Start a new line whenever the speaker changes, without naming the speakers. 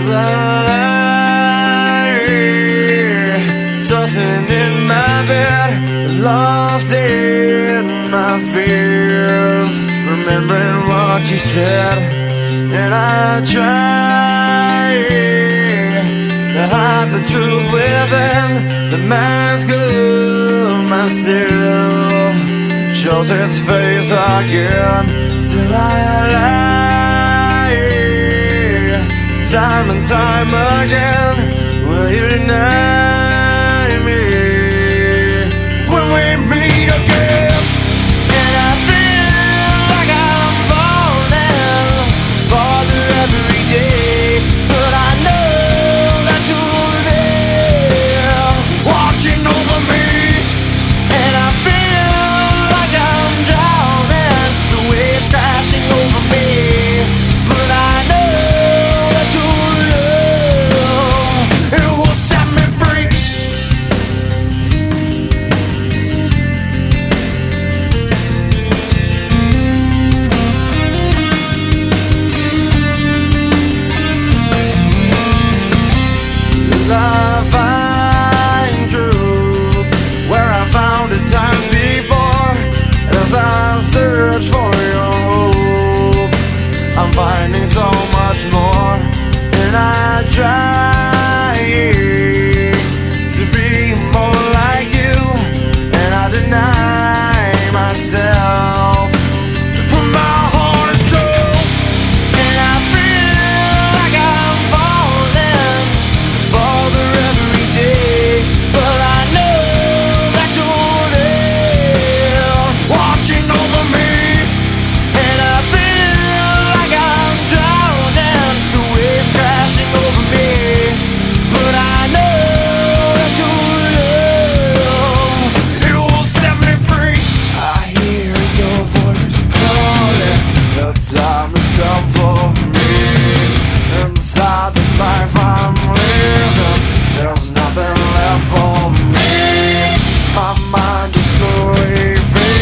lie, tossing in my bed, lost in my fears, remembering what you said. And I try to hide the truth within the mask of myself, shows its face again. Still I lie, time and time again. Will you deny